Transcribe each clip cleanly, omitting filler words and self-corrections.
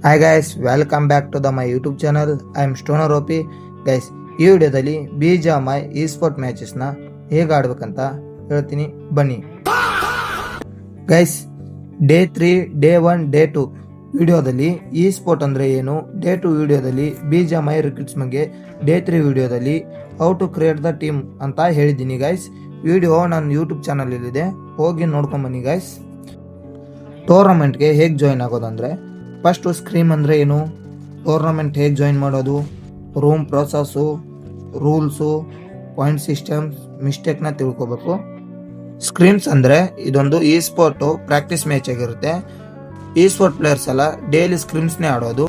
Hi guys, welcome back to my YouTube channel. I am Stoner OP. Guys, ಈ ವಿಡಿಯೋದಲ್ಲಿ BGMI eSport ಮ್ಯಾಚಸ್ನ ಹೇಗೆ ಆಡ್ಬೇಕಂತ ಹೇಳ್ತೀನಿ ಬನ್ನಿ. ಗೈಸ್, ಡೇ 3, ಡೇ 1, ಡೇ 2 ವಿಡಿಯೋದಲ್ಲಿ eSport ಅಂದರೆ ಏನು, ಡೇ 2 ವಿಡಿಯೋದಲ್ಲಿ BGMI ರಿಕ್ರೂಟ್ಸ್ ಬಗ್ಗೆ, ಡೇ 3 ವಿಡಿಯೋದಲ್ಲಿ how to create the team ಅಂತ ಹೇಳಿದ್ದೀನಿ ಗೈಸ್. ವಿಡಿಯೋ ನನ್ನ ಯೂಟ್ಯೂಬ್ ಚಾನಲಲ್ಲಿದೆ, ಹೋಗಿ ನೋಡ್ಕೊಂಬನ್ನಿ ಗೈಸ್. ಟೂರ್ನಮೆಂಟ್ಗೆ ಹೇಗೆ ಜಾಯಿನ್ ಆಗೋದಂದರೆ, ಫಸ್ಟು ಸ್ಕ್ರೀಮ್ ಅಂದರೆ ಏನು, ಟೂರ್ನಮೆಂಟ್ ಹೇಗೆ ಜಾಯಿನ್ ಮಾಡೋದು, room process, rules, point systems, ಮಿಸ್ಟೇಕ್ನ ತಿಳ್ಕೊಬೇಕು. ಸ್ಕ್ರೀಮ್ಸ್ ಅಂದರೆ ಇದೊಂದು eSport ಪ್ರಾಕ್ಟೀಸ್ ಮ್ಯಾಚ್ ಆಗಿರುತ್ತೆ. eSport ಪ್ಲೇಯರ್ಸ್ ಎಲ್ಲ ಡೈಲಿ ಸ್ಕ್ರೀಮ್ಸ್ನೇ ಆಡೋದು.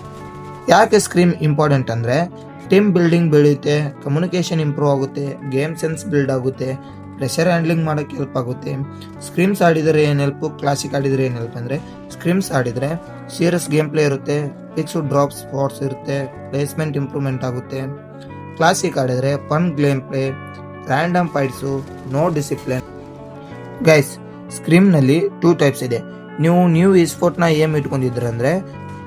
ಯಾಕೆ ಸ್ಕ್ರೀಮ್ ಇಂಪಾರ್ಟೆಂಟ್ ಅಂದರೆ, ಟೀಮ್ ಬಿಲ್ಡಿಂಗ್ ಬೆಳೆಯುತ್ತೆ, ಕಮ್ಯುನಿಕೇಷನ್ ಇಂಪ್ರೂವ್ ಆಗುತ್ತೆ, ಗೇಮ್ ಸೆನ್ಸ್ ಬಿಲ್ಡ್ ಆಗುತ್ತೆ, ಪ್ರೆಷರ್ ಹ್ಯಾಂಡ್ಲಿಂಗ್ ಮಾಡೋಕ್ಕೆ ಹೆಲ್ಪ್ ಆಗುತ್ತೆ. ಸ್ಕ್ರೀಮ್ಸ್ ಆಡಿದರೆ ಏನು ಹೆಲ್ಪು, ಕ್ಲಾಸಿಕ್ ಆಡಿದರೆ ಏನು ಹೆಲ್ಪ್ ಅಂದರೆ, ಸ್ಕ್ರೀಮ್ಸ್ ಆಡಿದರೆ ಸೀರಿಯಸ್ ಗೇಮ್ ಪ್ಲೇ ಇರುತ್ತೆ, ಫಿಕ್ಸ್ಡ್ ಡ್ರಾಪ್ ಸ್ಪಾಟ್ಸ್ ಇರುತ್ತೆ, ಪ್ಲೇಸ್ಮೆಂಟ್ ಇಂಪ್ರೂವ್ಮೆಂಟ್ ಆಗುತ್ತೆ. ಕ್ಲಾಸಿಕ್ ಆಡಿದರೆ fun game play, random fights, no discipline. Guys, ಸ್ಕ್ರೀಮ್ನಲ್ಲಿ 2 ಟೈಪ್ಸ್ ಇದೆ. ನೀವು eSportನ ಏಮ್ ಇಟ್ಕೊಂಡಿದ್ರೆ ಅಂದರೆ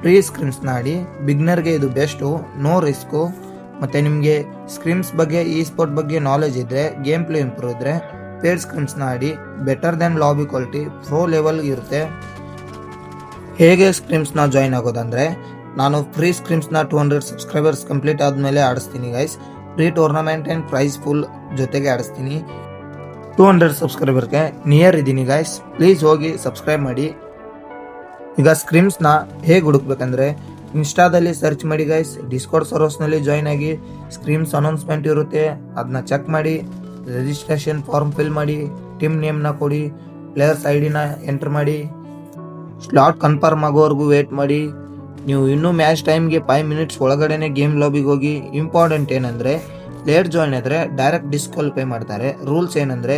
ಪ್ರೀ ಸ್ಕ್ರೀಮ್ಸ್ನ ಆಡಿ, ಬಿಗ್ನರ್ಗೆ ಇದು ಬೆಸ್ಟು, ನೋ ರಿಸ್ಕು. ಮತ್ತು ನಿಮಗೆ ಸ್ಕ್ರೀಮ್ಸ್ ಬಗ್ಗೆ, eSport ಬಗ್ಗೆ ನಾಲೆಜ್ ಇದ್ದರೆ, ಗೇಮ್ ಪ್ಲೇ ಇಂಪ್ರೂವ್ ಇದ್ದರೆ ಪೇಡ್ ಸ್ಕ್ರೀಮ್ಸ್ನ ಆಡಿ, better than lobby quality, pro level ಇರುತ್ತೆ. ಹೇಗೆ ಸ್ಕ್ರೀಮ್ಸ್ನ ಜಾಯಿನ್ ಆಗೋದಂದರೆ, ನಾನು ಫ್ರೀ ಸ್ಕ್ರೀಮ್ಸ್ನ 200 ಸಬ್ಸ್ಕ್ರೈಬರ್ಸ್ ಕಂಪ್ಲೀಟ್ ಆದಮೇಲೆ ಆಡಿಸ್ತೀನಿ guys. Free tournament and prize pool ಜೊತೆಗೆ ಆಡಿಸ್ತೀನಿ. 200 ಸಬ್ಸ್ಕ್ರೈಬರ್ಗೆ ನಿಯರ್ ಇದ್ದೀನಿ ಗೈಸ್, ಪ್ಲೀಸ್ ಹೋಗಿ ಸಬ್ಸ್ಕ್ರೈಬ್ ಮಾಡಿ. ಈಗ ಸ್ಕ್ರೀಮ್ಸ್ನ ಹೇಗೆ ಹುಡುಕ್ಬೇಕಂದ್ರೆ, ಇನ್ಸ್ಟಾದಲ್ಲಿ ಸರ್ಚ್ ಮಾಡಿ ಗೈಸ್, ಡಿಸ್ಕಾರ್ಡ್ ಸರ್ವರ್ಸ್ನಲ್ಲಿ ಜಾಯಿನ್ ಆಗಿ, ಸ್ಕ್ರೀಮ್ಸ್ ಅನೌನ್ಸ್ಮೆಂಟ್ ಇರುತ್ತೆ, ಅದನ್ನ ಚೆಕ್ ಮಾಡಿ, ರಿಜಿಸ್ಟ್ರೇಷನ್ ಫಾರ್ಮ್ ಫಿಲ್ ಮಾಡಿ, ಟೀಮ್ ನೇಮ್ನ ಕೊಡಿ, ಪ್ಲೇಯರ್ಸ್ ಐಡಿನ ಎಂಟರ್ ಮಾಡಿ, ಸ್ಲಾಟ್ ಕನ್ಫರ್ಮ್ ಆಗೋವರೆಗೂ ವೇಟ್ ಮಾಡಿ. ನೀವು ಇನ್ನೂ ಮ್ಯಾಚ್ ಟೈಮ್ಗೆ 5 ಮಿನಿಟ್ಸ್ ಒಳಗಡೆನೆ ಗೇಮ್ ಲಾಬಿಗೆ ಹೋಗಿ. ಇಂಪಾರ್ಟೆಂಟ್ ಏನಂದರೆ, ಲೇಟ್ ಜಾಯಿನ್ ಆದರೆ ಡೈರೆಕ್ಟ್ ಡಿಸ್ಕ್ವಾಲಿಫೈ ಮಾಡ್ತಾರೆ. ರೂಲ್ಸ್ ಏನಂದರೆ,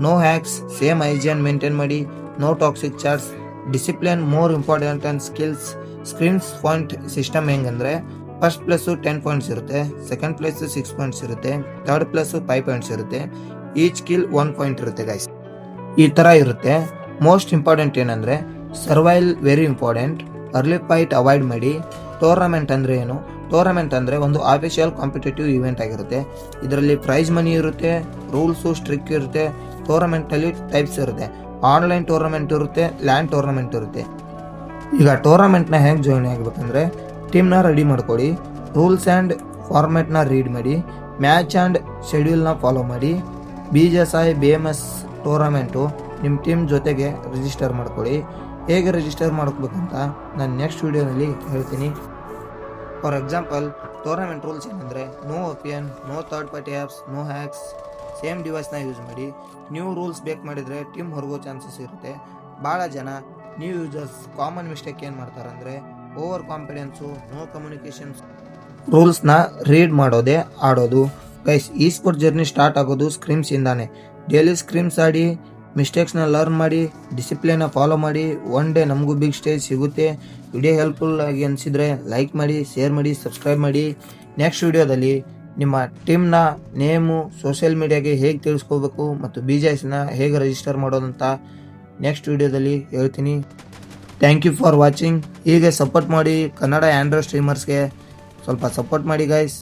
no hacks, same hygiene maintain ಮಾಡಿ, no toxic chats, discipline more important and skills. Scrims point system ಹೆಂಗಂದರೆ, ಫಸ್ಟ್ ಪ್ಲೇಸು 10 ಪಾಯಿಂಟ್ಸ್ ಇರುತ್ತೆ, ಸೆಕೆಂಡ್ ಪ್ಲೇಸು 6 ಪಾಯಿಂಟ್ಸ್ ಇರುತ್ತೆ, ಥರ್ಡ್ ಪ್ಲೇಸು 5 ಪಾಯಿಂಟ್ಸ್ ಇರುತ್ತೆ, each kill 1 point ಇರುತ್ತೆ guys. ಈ ಥರ ಇರುತ್ತೆ. ಮೋಸ್ಟ್ ಇಂಪಾರ್ಟೆಂಟ್ ಏನಂದರೆ, survival very important, early fight avoid ಮಾಡಿ. ಟೂರ್ನಮೆಂಟ್ ಅಂದರೆ ಏನು, ಟೂರ್ನಮೆಂಟ್ ಅಂದರೆ ಒಂದು ಆಫಿಷಿಯಲ್ ಕಾಂಪಿಟೇಟಿವ್ ಇವೆಂಟ್ ಆಗಿರುತ್ತೆ. ಇದರಲ್ಲಿ ಪ್ರೈಸ್ ಮನಿ ಇರುತ್ತೆ, ರೂಲ್ಸು ಸ್ಟ್ರಿಕ್ಟ್ ಇರುತ್ತೆ. ಟೂರ್ನಮೆಂಟಲ್ಲಿ ಟೈಪ್ಸ್ ಇರುತ್ತೆ, ಆನ್ಲೈನ್ ಟೂರ್ನಮೆಂಟ್ ಇರುತ್ತೆ, ಲ್ಯಾಂಡ್ ಟೂರ್ನಮೆಂಟ್ ಇರುತ್ತೆ. ಈಗ ಟೂರ್ನಮೆಂಟ್ನ ಹೇಗೆ ಜಾಯಿನ್ ಆಗಬೇಕಂದ್ರೆ, ಟೀಮ್ನ ರೆಡಿ ಮಾಡ್ಕೊಳ್ಳಿ, ರೂಲ್ಸ್ ಆ್ಯಂಡ್ ಫಾರ್ಮ್ಯಾಟ್ನ ರೀಡ್ ಮಾಡಿ, ಮ್ಯಾಚ್ ಆ್ಯಂಡ್ ಶೆಡ್ಯೂಲ್ನ ಫಾಲೋ ಮಾಡಿ. BGMI BMS ಟೂರ್ನಮೆಂಟು ನಿಮ್ಮ ಟೀಮ್ ಜೊತೆಗೆ ರಿಜಿಸ್ಟರ್ ಮಾಡ್ಕೊಳ್ಳಿ. ಹೇಗೆ ರಿಜಿಸ್ಟರ್ ಮಾಡ್ಕೋಬೇಕಂತ ನಾನು ನೆಕ್ಸ್ಟ್ ವಿಡಿಯೋನಲ್ಲಿ ಹೇಳ್ತೀನಿ. ಫಾರ್ ಎಕ್ಸಾಂಪಲ್, ಟೂರ್ನಮೆಂಟ್ ರೂಲ್ಸ್ ಏನಂದರೆ, no OPN, no third party apps, no hacks, same ಡಿವೈಸ್ನ ಯೂಸ್ ಮಾಡಿ. ನ್ಯೂ ರೂಲ್ಸ್ ಬೇಕ್ ಮಾಡಿದರೆ ಟೀಮ್ ಹೊರಗೋ ಚಾನ್ಸಸ್ ಇರುತ್ತೆ. ಭಾಳ ಜನ ನ್ಯೂ ಯೂಸರ್ಸ್ ಕಾಮನ್ ಮಿಸ್ಟೇಕ್ ಏನು ಮಾಡ್ತಾರೆ ಅಂದರೆ, ಓವರ್ ಕಾನ್ಫಿಡೆನ್ಸು, ನೋ ಕಮ್ಯುನಿಕೇಷನ್ಸ್. ರೂಲ್ಸ್ನ ರೀಡ್ ಮಾಡೋದೇ ಆಡೋದು ಗೈಸ್. eSport ಜರ್ನಿ ಸ್ಟಾರ್ಟ್ ಆಗೋದು ಸ್ಕ್ರೀಮ್ಸಿಂದಾನೆ. ಡೈಲಿ ಸ್ಕ್ರೀಮ್ಸ್ ಆಡಿ, ಮಿಸ್ಟೇಕ್ಸ್ನ ಲರ್ನ್ ಮಾಡಿ, ಡಿಸಿಪ್ಲಿನ್ನ ಫಾಲೋ ಮಾಡಿ. ಒನ್ ಡೇ ನಮಗೂ ಬಿಗ್ ಸ್ಟೇಜ್ ಸಿಗುತ್ತೆ. ವಿಡಿಯೋ ಹೆಲ್ಪ್ಫುಲ್ ಆಗಿ ಅನಿಸಿದರೆ ಲೈಕ್ ಮಾಡಿ, ಶೇರ್ ಮಾಡಿ, ಸಬ್ಸ್ಕ್ರೈಬ್ ಮಾಡಿ. ನೆಕ್ಸ್ಟ್ ವಿಡಿಯೋದಲ್ಲಿ ನಿಮ್ಮ ಟೀಮ್ನ ನೇಮು, ಸೋಷಿಯಲ್ ಮೀಡಿಯಾಗೆ ಹೇಗೆ ತಿಳಿಸ್ಕೋಬೇಕು ಮತ್ತು BGMIನ ಹೇಗೆ ರಿಜಿಸ್ಟರ್ ಮಾಡೋದಂತ ನೆಕ್ಸ್ಟ್ ವಿಡಿಯೋದಲ್ಲಿ ಹೇಳ್ತೀನಿ. Thank you for watching. ಹೀಗೆ ಸಪೋರ್ಟ್ ಮಾಡಿ. ಕನ್ನಡ ಆ್ಯಂಡ್ರಾಯ್ಡ್ ಸ್ಟ್ರೀಮರ್ಸ್ಗೆ ಸ್ವಲ್ಪ ಸಪೋರ್ಟ್ ಮಾಡಿ ಗೈಸ್.